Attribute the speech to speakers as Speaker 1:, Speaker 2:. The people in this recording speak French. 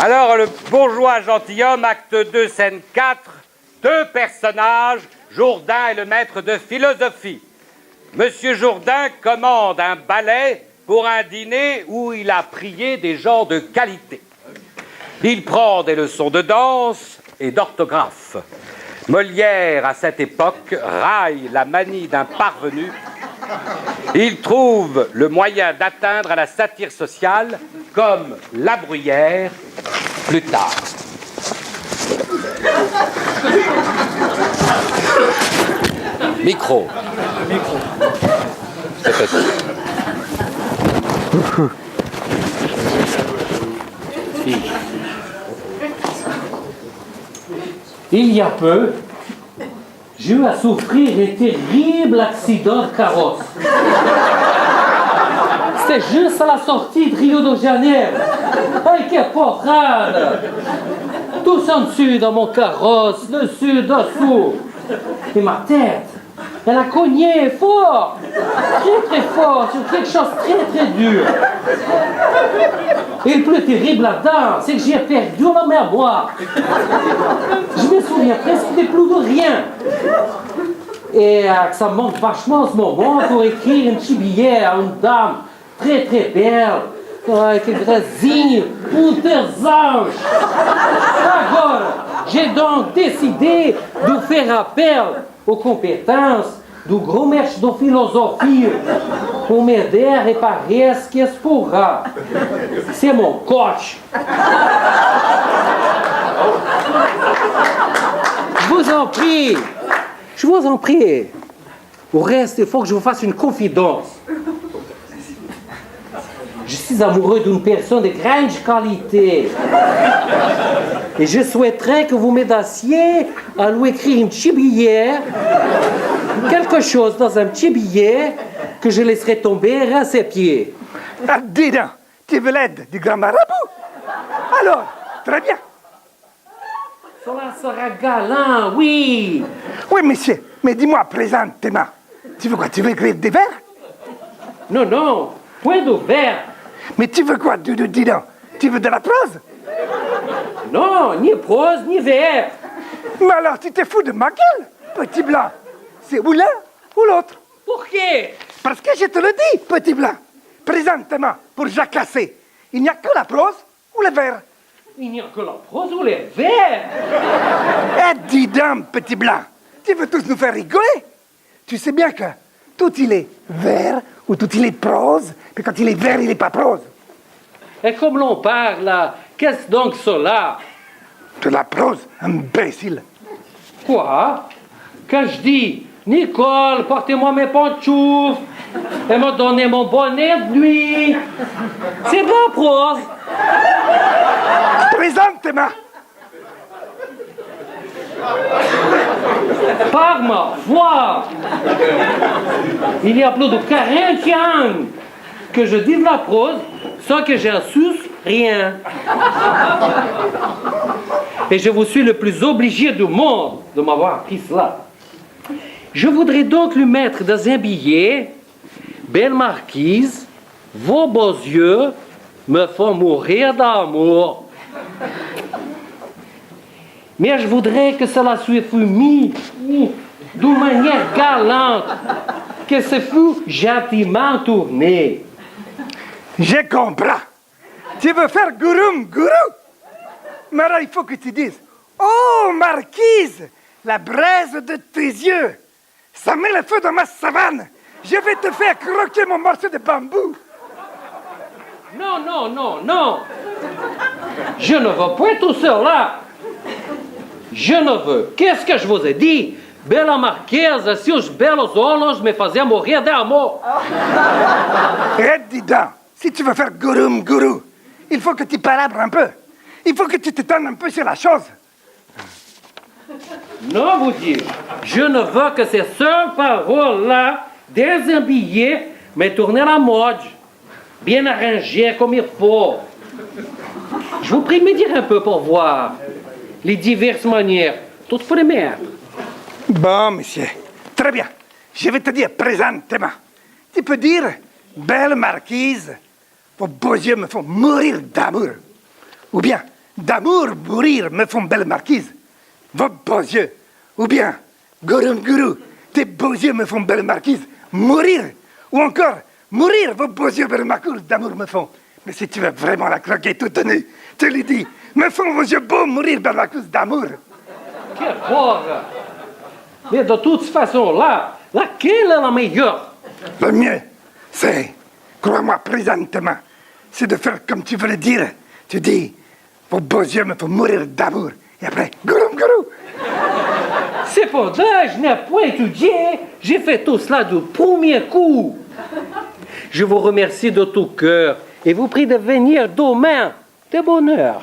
Speaker 1: Alors, le bourgeois gentilhomme, acte 2, scène 4, deux personnages, Jourdain et le maître de philosophie. Monsieur Jourdain commande un ballet pour un dîner où il a prié des gens de qualité. Il prend des leçons de danse et d'orthographe. Molière, à cette époque, raille la manie d'un parvenu. Il trouve le moyen d'atteindre à la satire sociale comme La Bruyère plus tard. Micro. C'est facile.
Speaker 2: Il y a peu, j'ai eu à souffrir un terrible accident de carrosse. C'était juste à la sortie de Rio de Janeiro. Ay, que porrada! Tous en dessus dans mon carrosse, dessus, dessous. Et ma tête, elle a cogné fort, très fort, sur quelque chose de très dur. Et le plus terrible là-dedans, c'est que j'ai perdu ma mémoire. Je me souviens presque plus de rien. Et que ça me manque vachement en ce moment pour écrire un petit billet à une dame très belle, avec un grazinho, des anges. Agora, j'ai donc décidé de faire appel aux compétences do gros mestre de philosophie pour m'aider a reparer ce qui se pourra. C'est mon coach. Je vous en prie. Au reste, il faut que je vous fasse une confidence. Je suis amoureux d'une personne de grande qualité. Et je souhaiterais que vous m'aidiez à lui écrire un petit billet, quelque chose dans un petit billet que je laisserai tomber à ses pieds.
Speaker 3: Ah, dis donc, tu veux l'aide du grand marabout? Alors, très bien.
Speaker 2: Cela sera galant, oui.
Speaker 3: Oui, monsieur, mais dis-moi présentement, tu veux quoi? Tu veux écrire des vers?
Speaker 2: Non, point de vers.
Speaker 3: Mais tu veux quoi? Dis donc, tu veux de la prose?
Speaker 2: Non, ni prose, ni vers.
Speaker 3: Mais alors, tu te fous de ma gueule, petit blanc. C'est ou l'un ou l'autre.
Speaker 2: Pour qui?
Speaker 3: Parce que je te le dis, petit blanc. Présentement, pour jacasser, il n'y a que la prose ou le vers.
Speaker 2: Il n'y a que la prose ou les vers.
Speaker 3: Eh, dis donc, petit blanc, tu veux tous nous faire rigoler? Tu sais bien que tout il est vers ou tout il est prose, puis quand il est vers, il n'est pas prose.
Speaker 2: Et comme l'on parle là, qu'est-ce donc cela?
Speaker 3: De la prose, imbécile.
Speaker 2: Quoi? Quand je dis, Nicole, portez-moi mes pantoufles, elle m'a donné mon bonnet de nuit. C'est de la prose.
Speaker 3: Présentement.
Speaker 2: Par ma foi, il y a plus de 40 ans que je dis de la prose sans que j'en suce rien. Et je vous suis le plus obligé du monde de m'avoir appris cela. Je voudrais donc lui mettre dans un billet « Belle marquise, vos beaux yeux me font mourir d'amour ». Mais je voudrais que cela soit mis d'une manière galante, que ce fût gentiment tourné.
Speaker 3: Je comprends. Tu veux faire gouroum, gourou? Mais alors, il faut que tu dises « Oh, marquise, la braise de tes yeux, ça met le feu dans ma savane. Je vais te faire croquer mon morceau de bambou. »
Speaker 2: Non. Je ne veux point tout cela. Je ne veux. Qu'est-ce que je vous ai dit? Bela marquesa, se os belos olhos me faziam morrer d'amour.
Speaker 3: Eh, dis donc, si tu veux faire gouroum, gourou, il faut que tu palabres un peu. Il faut que tu t'étonnes un peu sur la chose.
Speaker 2: Non, vous dites, je ne veux que ces seules paroles-là, dans un billet, me tournent à la mode, bien arrangées comme il faut. Je vous prie de me dire un peu pour voir les diverses manières, toutes premières.
Speaker 3: Bon, monsieur, très bien. Je vais te dire présentement. Tu peux dire, belle marquise, vos beaux yeux me font mourir d'amour. Ou bien, d'amour mourir me font belle marquise. Vos beaux yeux. Ou bien, Gurum Guru, tes beaux yeux me font belle marquise. Mourir. Ou encore, mourir, vos beaux yeux belle marquise d'amour me font. Mais si tu veux vraiment la croquer toute nue, tu lui dis, me font vos yeux beaux mourir belle marquise d'amour.
Speaker 2: Quelle porra! Mais de toute façon, laquelle est la meilleure?
Speaker 3: Le mieux, c'est, crois-moi présentement, c'est de faire comme tu veux le dire. Tu dis, vos beaux yeux me font mourir d'amour. Et après, Gurum Guru.
Speaker 2: Cependant, je n'ai point étudié. J'ai fait tout cela du premier coup. Je vous remercie de tout cœur et vous prie de venir demain. De bonne heure.